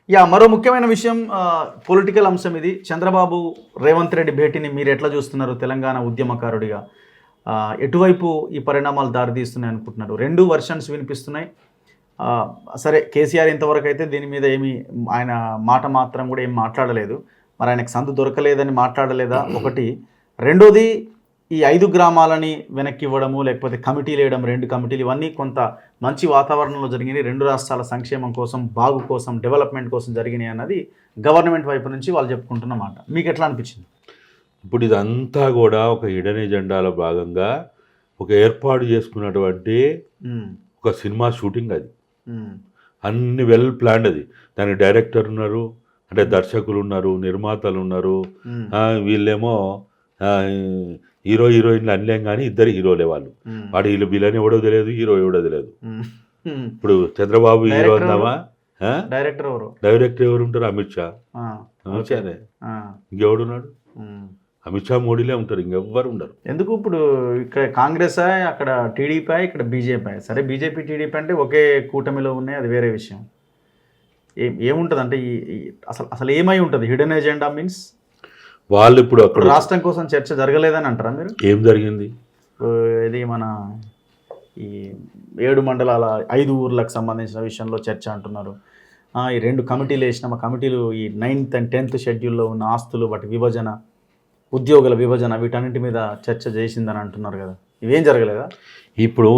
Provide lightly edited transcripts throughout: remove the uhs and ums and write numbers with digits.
మరో ముఖ్యమైన విషయం పొలిటికల్ అంశం ఇది. చంద్రబాబు రేవంత్ రెడ్డి భేటీని మీరు ఎట్లా చూస్తున్నారు తెలంగాణ ఉద్యమకారుడిగా? ఎటువైపు ఈ పరిణామాలు దారితీస్తున్నాయి అనుకుంటున్నారు? రెండు వర్షన్స్ వినిపిస్తున్నాయి. సరే, కేసీఆర్ ఇంతవరకు అయితే దీని మీద ఏమి ఆయన మాట మాత్రం కూడా ఏం మాట్లాడలేదు. మరి ఆయనకు సందు దొరకలేదని మాట్లాడలేదా ఒకటి. రెండోది, ఈ 5 గ్రామాలని వెనక్కి ఇవ్వడము, లేకపోతే కమిటీలు వేయడం, 2 కమిటీలు, ఇవన్నీ కొంత మంచి వాతావరణంలో జరిగినాయి, 2 రాష్ట్రాల సంక్షేమం కోసం, బాగు కోసం, డెవలప్మెంట్ కోసం జరిగినాయి అన్నది గవర్నమెంట్ వైపు నుంచి వాళ్ళు చెప్పుకుంటున్నమాట. మీకు ఎట్లా అనిపించింది? ఇప్పుడు ఇదంతా కూడా ఒక హిడెన్ ఎజెండాలో భాగంగా ఒక ఏర్పాటు చేసుకున్నటువంటి ఒక సినిమా షూటింగ్ అది. అన్ని వెల్ ప్లాన్డ్ అది. దానికి డైరెక్టర్ ఉన్నారు, అంటే దర్శకులు ఉన్నారు, నిర్మాతలు ఉన్నారు, వీళ్ళేమో హీరో హీరోయిన్లు అనలేం కానీ ఇద్దరు హీరోలే వాళ్ళు. వాడు వీళ్ళు విలన్ ఎవడో తెలియదు, హీరో ఎవడో తెలియదు. ఇప్పుడు చంద్రబాబు హీరో అందామా? డైరెక్టర్ ఎవరు ఉంటారు? అమిత్ షా. అమిత్ షానే, ఇంకెవడున్నాడు? అమిత్ షా, మోడీలే ఉంటారు, ఇంకెవ్వరు ఉండరు. ఎందుకు? ఇప్పుడు ఇక్కడ కాంగ్రెస్, అక్కడ టీడీపీ, ఇక్కడ బీజేపీ. సరే, బీజేపీ టీడీపీ అంటే ఒకే కూటమిలో ఉన్నాయి, అది వేరే విషయం. ఏముంటుంది అంటే అసలు ఏమై ఉంటుంది? హిడెన్ ఎజెండా మీన్స్ వాళ్ళు ఇప్పుడు అక్కడ రాష్ట్రం కోసం చర్చ జరగలేదని అంటారా మీరు? ఏం జరిగింది? ఇది మన ఈ 7 మండలాల 5 ఊర్లకు సంబంధించిన విషయంలో చర్చ అంటున్నారు. ఈ 2 కమిటీలు వేసిన కమిటీలు ఈ 9th and 10th షెడ్యూల్లో ఉన్న ఆస్తులు, వాటి విభజన, ఉద్యోగుల విభజన, వీటన్నింటి మీద చర్చ చేసిందని అంటున్నారు కదా. ఇవేం జరగలేదా? ఇప్పుడు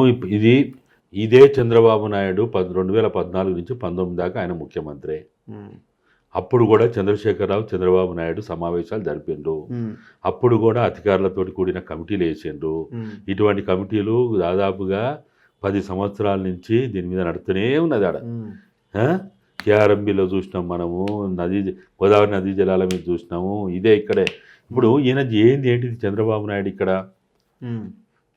ఇదే చంద్రబాబు నాయుడు 2014 నుంచి 19 దాకా ఆయన ముఖ్యమంత్రి. అప్పుడు కూడా చంద్రశేఖరరావు, చంద్రబాబు నాయుడు సమావేశాలు జరిపిండ్రు. అప్పుడు కూడా అధికారులతో కూడిన కమిటీలు వేసిండ్రు. ఇటువంటి కమిటీలు దాదాపుగా 10 సంవత్సరాల నుంచి దీని మీద నడుస్తూనే ఉన్నది. ఆడ కేఆర్ఎంబీలో చూసినాం మనము, గోదావరి నదీ జలాల మీద చూసినాము, ఇదే ఇక్కడే. ఇప్పుడు ఈయన ఏంటిది చంద్రబాబు నాయుడు ఇక్కడ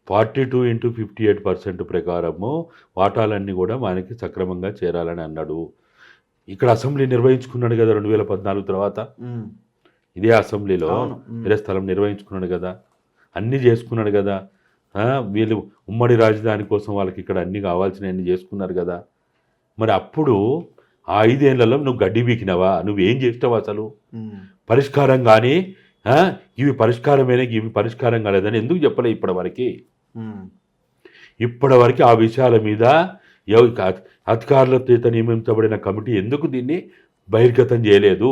42 into 58% ప్రకారము వాటాలన్నీ కూడా మనకి సక్రమంగా చేరాలని అన్నాడు. ఇక్కడ అసెంబ్లీ నిర్వహించుకున్నాడు కదా 2014 తర్వాత. ఇదే అసెంబ్లీలో వేరే స్థలం నిర్వహించుకున్నాడు కదా, అన్నీ చేసుకున్నాడు కదా. వీళ్ళు ఉమ్మడి రాజధాని కోసం వాళ్ళకి ఇక్కడ అన్నీ కావాల్సినవన్నీ చేసుకున్నారు కదా. మరి అప్పుడు ఆ 5 ఏళ్లలో నువ్వు గడ్డి బీకినావా? నువ్వేం చేసినావు అసలు? పరిష్కారం కానీ ఇవి పరిష్కారమేనే, ఇవి పరిష్కారం కాలేదని ఎందుకు చెప్పలే ఇప్పటివరకు? ఇప్పటివరకు ఆ విషయాల మీద అధికారుల చేత నియమించబడిన కమిటీ ఎందుకు దీన్ని బహిర్గతం చేయలేదు?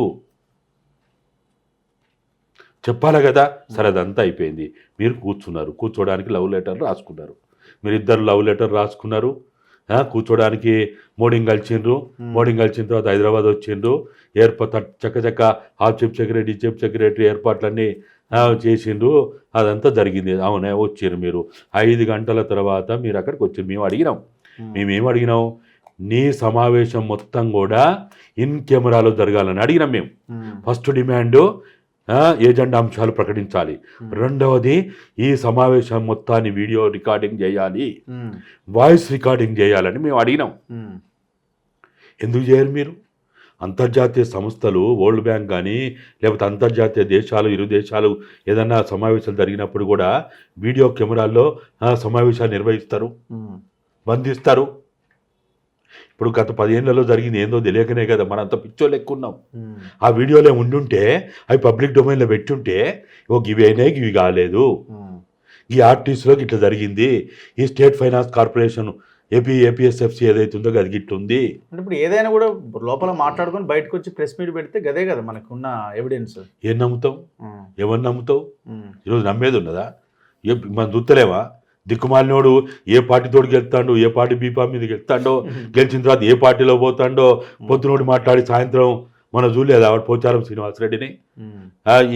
చెప్పాలి కదా. సరే, అదంతా అయిపోయింది. మీరు కూర్చోడానికి లవ్ లెటర్ రాసుకున్నారు. మీరిద్దరు లవ్ లెటర్ రాసుకున్నారు. కూర్చోడానికి మోడీని కలిసిండ్రు. మోడీని కలిసిన తర్వాత హైదరాబాద్ వచ్చిండ్రు. చక్క ఆ చీఫ్ సెక్రటరీ ఏర్పాట్లన్నీ చేసిండ్రు. అదంతా జరిగింది. అవునే, వచ్చిర్రు మీరు. 5 గంటల తర్వాత మీరు అక్కడికి వచ్చారు. మేమేం అడిగినాం? నీ సమావేశం మొత్తం కూడా ఇన్ కెమెరాలో జరగాలని అడిగినాం మేము. ఫస్ట్ డిమాండ్ ఏజెండా అంశాలు ప్రకటించాలి. రెండవది, ఈ సమావేశం మొత్తాన్ని వీడియో రికార్డింగ్ చేయాలి, వాయిస్ రికార్డింగ్ చేయాలని మేము అడిగినాం. ఎందుకు చేయరు మీరు? అంతర్జాతీయ సంస్థలు, వరల్డ్ బ్యాంక్ కానీ లేకపోతే అంతర్జాతీయ దేశాలు, 2 దేశాలు ఏదన్నా సమావేశాలు జరిగినప్పుడు కూడా వీడియో కెమెరాల్లో సమావేశాలు నిర్వహిస్తారు, బంధిస్తారు. ఇప్పుడు గత 10 ఏళ్లలో జరిగింది ఏందో తెలియకనే కదా మనంత పిచ్చోళ్ళు ఎక్కున్నాం. ఆ వీడియోలో ఉండుంటే, అవి పబ్లిక్ డొమైన్లో పెట్టుంటే, ఇవి అయినాయి, ఇవి కాలేదు, ఈ ఆర్టీసీలోకి ఇట్లా జరిగింది, ఈ స్టేట్ ఫైనాన్స్ కార్పొరేషన్ ఏపీఎస్ఎఫ్సి ఏదైతే ఉందో అది గిట్టుంది. అంటే ఇప్పుడు ఏదైనా కూడా లోపల మాట్లాడుకొని బయటకు వచ్చి ప్రెస్ మీట్ పెడితే గదే కదా మనకున్న ఎవిడెన్స్. ఏం నమ్ముతావు? ఎవరు నమ్ముతావు? ఈరోజు నమ్మేది ఉన్నదా? మనం చూస్తలేవా? దిక్కుమాలినోడు ఏ పార్టీతోడు గెలుస్తాడో, ఏ పార్టీ బీపా మీద గెలుస్తాడో, గెలిచిన తర్వాత ఏ పార్టీలో పోతాడో, పొద్దునోడు మాట్లాడి సాయంత్రం మనం చూడలేదు ఆవిడ పోచారం శ్రీనివాసరెడ్డిని.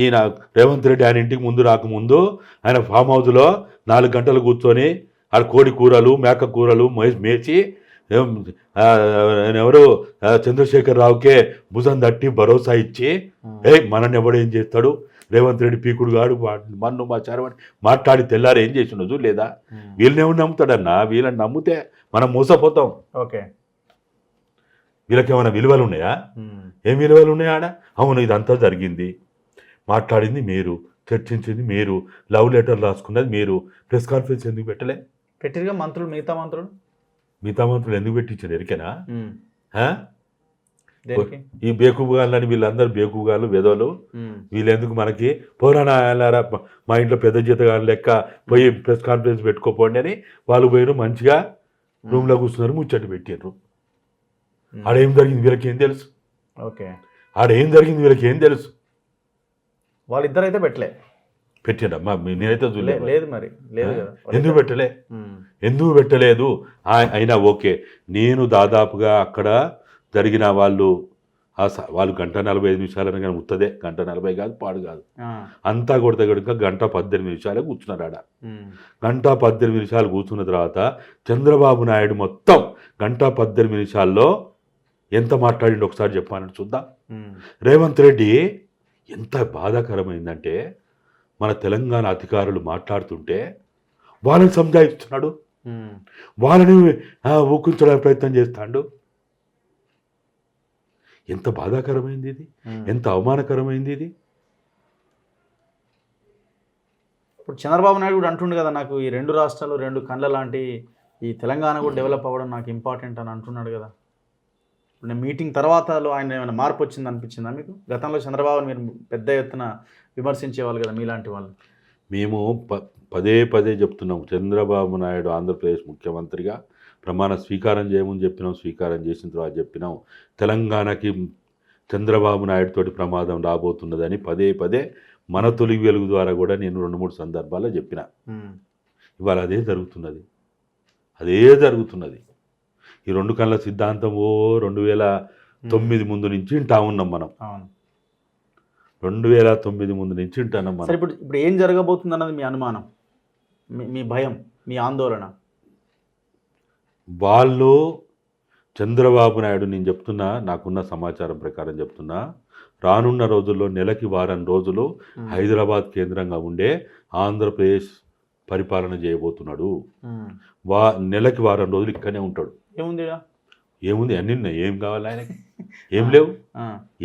ఈయన రేవంత్ రెడ్డి ఆయన ఇంటికి ముందు రాకముందు ఆయన ఫామ్ హౌస్లో 4 గంటలు కూర్చొని ఆడ కోడి కూరలు, మేక కూరలు మేచి ఎవరు చంద్రశేఖరరావుకే భుజం తట్టి భరోసా ఇచ్చి, మనల్ని ఎవడేం చేస్తాడు, రేవంత్ రెడ్డి పీకుడు గాడు మన్ను మా చారమని మాట్లాడి తెల్లారు ఏం చేసిండదు లేదా? వీళ్ళని ఎవరు నమ్ముతాడన్నా? వీళ్ళని నమ్మితే మనం మోసపోతాం. ఓకే, వీళ్ళకి ఏమైనా విలువలు ఉన్నాయా? ఏం విలువలు ఉన్నాయా ఆడ? అవును, ఇదంతా జరిగింది, మాట్లాడింది మీరు, చర్చించింది మీరు, లవ్ లెటర్ రాసుకున్నది మీరు, ప్రెస్ కాన్ఫరెన్స్ ఎందుకు పెట్టిరుగా? మిగతా మంత్రులు ఎందుకు పెట్టించారు ఎరికేనా? దేనికి? ఈ బేకుగాళ్ళని వీళ్ళందరూ బేకుగాళ్ళు వెదవలు, వీళ్ళెందుకు మనకి పౌరాణాలారా మా ఇంట్లో పెద్ద జీతగాళ్ళ లెక్క పోయి ప్రెస్ కాన్ఫరెన్స్ పెట్టుకోపోండి అని వాళ్ళు పోయిన మంచిగా రూమ్లో కూర్చున్నారు, ముచ్చట పెట్టారు. ఆడేం జరిగింది వీళ్ళకి ఏం తెలుసు? ఓకే, ఆడేం జరిగింది వీళ్ళకి ఏం తెలుసు? వాళ్ళిద్దరు అయితే పెట్టాడమ్మా, నేనైతే చూడలేదు. లేదు మరి లేదు కదా. ఎందుకు పెట్టలేదు అయినా ఓకే. నేను దాదాపుగా అక్కడ జరిగిన వాళ్ళు గంట 45 నిమిషాలని కానీ ముత్తదే, గంట 40 కాదు, పాడు కాదు, అంతా కొడితే కనుక గంట 18 నిమిషాలే కూర్చున్నారు ఆడ. గంట 18 నిమిషాలు కూర్చున్న తర్వాత చంద్రబాబు నాయుడు మొత్తం గంట 18 నిమిషాల్లో ఎంత మాట్లాడిండు ఒకసారి చెప్పాలని చూద్దాం. రేవంత్ రెడ్డి ఎంత బాధాకరమైందంటే, మన తెలంగాణ అధికారులు మాట్లాడుతుంటే వాళ్ళని సంజాయిస్తున్నాడు, వాళ్ళని ఊకుంచడానికి ప్రయత్నం చేస్తాడు. ఎంత బాధాకరమైంది ఇది, ఎంత అవమానకరమైంది ఇది. ఇప్పుడు చంద్రబాబు నాయుడు కూడా అంటుండు కదా, నాకు ఈ 2 రాష్ట్రాలు 2 కళ్ళ లాంటి ఈ తెలంగాణ కూడా డెవలప్ అవ్వడం నాకు ఇంపార్టెంట్ అని అంటున్నాడు కదా. నేను మీటింగ్ తర్వాత ఆయన ఏమైనా మార్పు వచ్చింది అనిపించిందా మీకు? గతంలో చంద్రబాబుని మీరు పెద్ద ఎత్తున విమర్శించేవాళ్ళు కదా మీలాంటి వాళ్ళు. మేము పదే పదే చెప్తున్నాం, చంద్రబాబు నాయుడు ఆంధ్రప్రదేశ్ ముఖ్యమంత్రిగా ప్రమాణ స్వీకారం చేయమని చెప్పినాం, స్వీకారం చేసిన తర్వాత చెప్పినాం తెలంగాణకి చంద్రబాబు నాయుడు తోటి ప్రమాదం రాబోతున్నదని పదే పదే మన తొలి వెలుగు ద్వారా కూడా నేను 2-3 సందర్భాల్లో చెప్పిన. ఇవాళ అదే జరుగుతున్నది. ఈ 2 కళ్ళ సిద్ధాంతం 2009 ముందు నుంచి వింటా ఉన్నాం మనం. 2009 ముందు నుంచి వింటున్నాం మనం. ఇప్పుడు ఏం జరగబోతుంది అన్నది మీ అనుమానం, మీ భయం, మీ ఆందోళన? వాళ్ళు చంద్రబాబు నాయుడు, నేను చెప్తున్నా, నాకున్న సమాచారం ప్రకారం చెప్తున్నా, రానున్న రోజుల్లో నెలకి వారం రోజులు హైదరాబాద్ కేంద్రంగా ఉండే ఆంధ్రప్రదేశ్ పరిపాలన చేయబోతున్నాడు. నెలకి వారం రోజులు ఇక్కడనే ఉంటాడు. ఏముంది అన్ని ఉన్నాయి, ఏం కావాలి ఆయనకి? ఏం లేవు,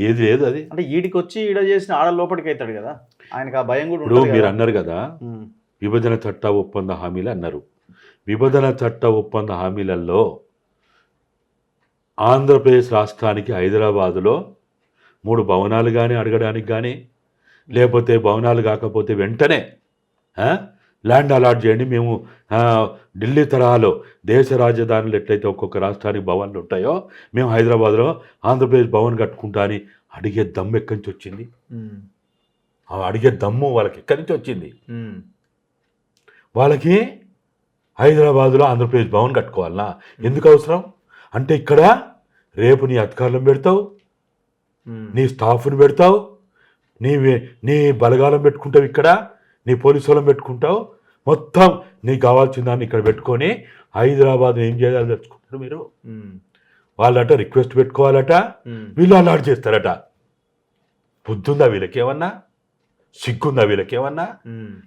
ఏది లేదు. అది అంటే ఈడికి వచ్చి ఈడ చేసిన ఆడ లోపలికి అవుతాడు కదా, ఆయనకు ఆ భయం కూడా. ఇప్పుడు మీరు అన్నారు కదా విభజన చట్ట ఒప్పంద హామీలు అన్నారు. విభజన చట్ట ఒప్పంద హామీలలో ఆంధ్రప్రదేశ్ రాష్ట్రానికి హైదరాబాదులో 3 భవనాలు కానీ అడగడానికి కానీ, లేకపోతే భవనాలు కాకపోతే వెంటనే ల్యాండ్ అలాట్ చేయండి, మేము ఢిల్లీ తరహాలో దేశ రాజధానులు ఎట్లయితే ఒక్కొక్క రాష్ట్రానికి భవన్లు ఉంటాయో మేము హైదరాబాద్లో ఆంధ్రప్రదేశ్ భవన్ కట్టుకుంటా అని అడిగే దమ్ము ఎక్కడి నుంచి వచ్చింది? అడిగే దమ్ము వాళ్ళకి ఎక్కడి నుంచి వచ్చింది? వాళ్ళకి హైదరాబాద్లో ఆంధ్రప్రదేశ్ భవన్ కట్టుకోవాలనా? ఎందుకు అవసరం అంటే, ఇక్కడ రేపు నీ అధికారులను పెడతావు, నీ స్టాఫ్ని పెడతావు, నీ బలగాలను పెట్టుకుంటావు, ఇక్కడ నీ పోలీసు వాళ్ళని పెట్టుకుంటావు, మొత్తం నీకు కావాల్సిన దాన్ని ఇక్కడ పెట్టుకొని హైదరాబాద్ ఏం చేయాలి తెచ్చుకుంటారు మీరు. వాళ్ళట రిక్వెస్ట్ పెట్టుకోవాలట, వీళ్ళు అలాట్ చేస్తారట. బుద్ధుందా వీళ్ళకేమన్నా? సిగ్గుందా వీళ్ళకేమన్నా?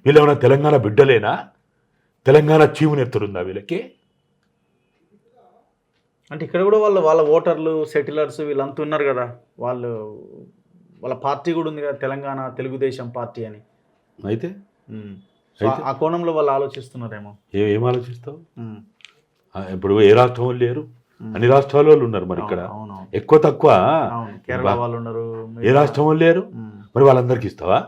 వీళ్ళేమన్నా తెలంగాణ బిడ్డలేనా? తెలంగాణ చీమునెత్తురుందా వీళ్ళకి? అంటే ఇక్కడ కూడా వాళ్ళ ఓటర్లు, సెటిలర్స్ వీళ్ళంతా ఉన్నారు కదా, వాళ్ళ పార్టీ కూడా ఉంది కదా, తెలంగాణ తెలుగుదేశం పార్టీ అని. అయితే ఆ కోణంలో వాళ్ళు ఆలోచిస్తున్నారేమో. ఏం ఆలోచిస్తావు? ఇప్పుడు ఏ రాష్ట్రం వాళ్ళు లేరు, అన్ని రాష్ట్రాల వాళ్ళు ఉన్నారు. మరి ఇక్కడ ఎక్కువ తక్కువ కేరళ వాళ్ళు ఉన్నారు, ఏ రాష్ట్రం వాళ్ళు లేరు. మరి వాళ్ళందరికీ ఇస్తావా?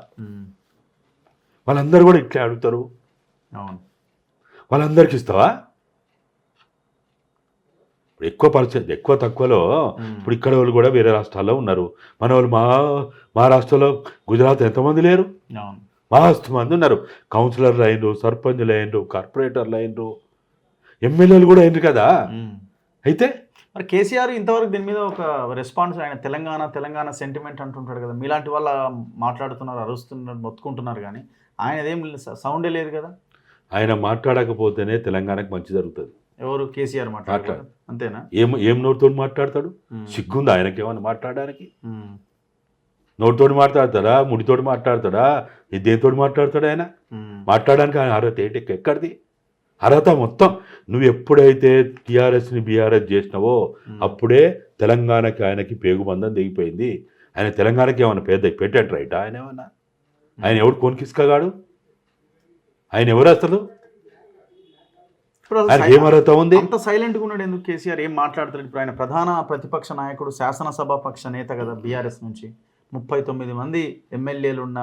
వాళ్ళందరూ కూడా ఇట్లా అడుగుతారు, వాళ్ళందరికీ ఇస్తావా? ఎక్కువ తక్కువలో ఇప్పుడు ఇక్కడ వాళ్ళు కూడా వేరే రాష్ట్రాల్లో ఉన్నారు. మన వాళ్ళు మా రాష్ట్రంలో గుజరాత్ ఎంతమంది లేరు? మస్తు మంది ఉన్నారు. కౌన్సిలర్లు అయినరు, సర్పంచ్లు అయినరు, కార్పొరేటర్లు అయినరు, ఎమ్మెల్యేలు కూడా అయినరు కదా. అయితే మరి కేసీఆర్ ఇంతవరకు దీని మీద ఒక రెస్పాన్స్, ఆయన తెలంగాణ సెంటిమెంట్ అంటుంటాడు కదా, మీలాంటి వాళ్ళ మాట్లాడుతున్నారు, అరుస్తున్నారు, మొత్తుకుంటున్నారు, కానీ ఆయన ఏం సౌండే లేదు కదా. ఆయన మాట్లాడకపోతేనే తెలంగాణకు మంచి జరుగుతుంది. ఎవరు? కేసీఆర్ మాట్లాడతాడు అంతేనా? ఏం నోటితో మాట్లాడతాడు? సిగ్గుందా ఆయనకి ఏమన్నా మాట్లాడడానికి? నోటితోటి మాట్లాడతాడా? ముడితోటి మాట్లాడతాడా? దేనితోటి మాట్లాడతాడు ఆయన? మాట్లాడడానికి ఆయన అర్హత ఏంటి? ఎక్కడిది అర్హత? మొత్తం నువ్వు ఎప్పుడైతే టీఆర్ఎస్ని బీఆర్ఎస్ చేసినావో అప్పుడే తెలంగాణకి ఆయనకి పేగుబంధం దిగిపోయింది. ఆయన తెలంగాణకి ఏమన్నా పెట్టాడు రైట్? ఆయన ఏమన్నా, ఆయన ఎవడు కొనికిసుకగాడు? ఆయన ఎవరు అసలు? ఇప్పుడు అసలు ఆయనకి ఏం అర్హత ఉంది? అంత సైలెంట్గా ఉన్నాడు ఎందుకు కేసీఆర్? ఏం మాట్లాడతాడు? ఇప్పుడు ఆయన ప్రధాన ప్రతిపక్ష నాయకుడు, శాసనసభ పక్ష నేత కదా బీఆర్ఎస్ నుంచి. 39 మంది ఎమ్మెల్యేలు ఉన్న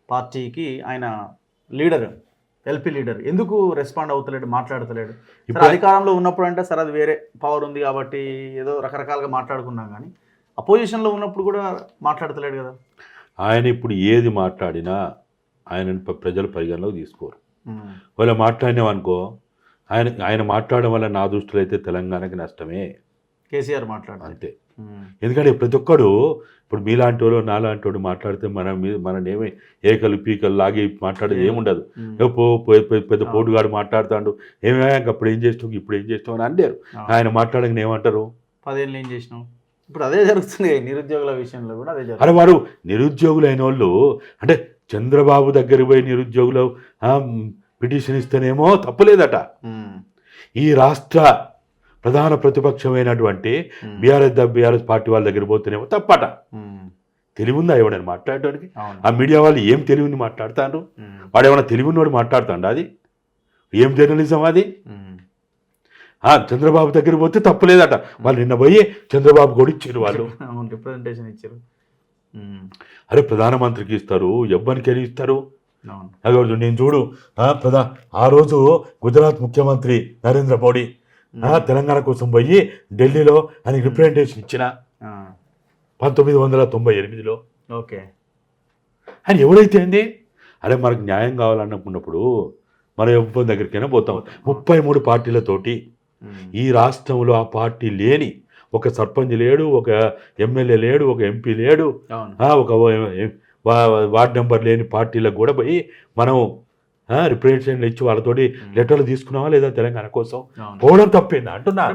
పార్టీకి ఆయన లీడర్, ఎల్పీ లీడర్. ఎందుకు రెస్పాండ్ అవుతలేడు, మాట్లాడతలేడు? ఇప్పుడు అధికారంలో ఉన్నప్పుడు అంటే సరే అది వేరే, పవర్ ఉంది కాబట్టి ఏదో రకరకాలుగా మాట్లాడుకున్నాం, కానీ అపోజిషన్లో ఉన్నప్పుడు కూడా మాట్లాడతలేడు కదా. ఆయన ఇప్పుడు ఏది మాట్లాడినా ఆయన ప్రజలు పరిగణలోకి తీసుకోరు. వాళ్ళు మాట్లాడినామనుకో, ఆయన మాట్లాడడం వల్ల నా దృష్టిలో అయితే తెలంగాణకి నష్టమే. కేసీఆర్ మాట్లాడారు అంతే. ఎందుకంటే ప్రతి ఒక్కడు ఇప్పుడు మీలాంటి వాళ్ళు నాలాంటి వాడు మాట్లాడితే మననేమి ఏకలు పీకలు లాగి మాట్లాడేది ఏముండదు. పెద్ద పోటుగాడు మాట్లాడుతాడు, ఏమయ్యా అప్పుడు ఏం చేస్తావు, ఇప్పుడు ఏం చేస్తావు అని అంటారు. ఆయన మాట్లాడగానే ఏమంటారు? 10 ఏళ్ళు ఏం చేసినావు? ఇప్పుడు అదే జరుగుతుంది నిరుద్యోగుల విషయంలో కూడా అదే జరుగుతుంది. అరే వారు నిరుద్యోగులు అయిన వాళ్ళు అంటే చంద్రబాబు దగ్గరికి పోయి నిరుద్యోగులు పిటిషన్ ఇస్తేనేమో తప్పులేదట. ఈ రాష్ట్ర ప్రధాన ప్రతిపక్షమైనటువంటి బీఆర్ఎస్ పార్టీ వాళ్ళ దగ్గర పోతేనేమో తప్పట. తెలివి ఉందా ఎవడని మాట్లాడడానికి? ఆ మీడియా వాళ్ళు ఏం తెలివిని మాట్లాడతారు? వాడు ఏమైనా తెలివి ఉన్నవాడు మాట్లాడుతాడు? అది ఏం జర్నలిజం అది? చంద్రబాబు దగ్గర పోతే తప్పులేదట. వాళ్ళు నిన్న పోయి చంద్రబాబు కూడా ఇచ్చారు, వాళ్ళు రిప్రజెంటేషన్ ఇచ్చారు. అరే ప్రధానమంత్రికి ఇస్తారు, ఎవ్వరికి వెళ్ళి ఇస్తారు? నేను చూడు, ఆ రోజు గుజరాత్ ముఖ్యమంత్రి నరేంద్ర మోడీ తెలంగాణ కోసం పోయి ఢిల్లీలో ఆయనకి రిప్రజెంటేషన్ ఇచ్చిన 1998లో. ఓకే. ఆయన ఎవరైతే అండి, అరే మనకు న్యాయం కావాలనుకున్నప్పుడు మనం ఎవరి దగ్గరికైనా పోతాం. 33 పార్టీలతోటి ఈ రాష్ట్రంలో ఆ పార్టీ లేని ఒక సర్పంచ్ లేడు, ఒక ఎమ్మెల్యే లేడు, ఒక ఎంపీ లేడు, ఒక వార్డ్ నెంబర్ లేని పార్టీలకు కూడా పోయి మనం రిప్రజెంటేషన్ ఇచ్చి వాళ్ళతోటి లెటర్లు తీసుకున్నావా లేదా తెలంగాణ కోసం? పోవడం తప్పేందా అంటున్నా.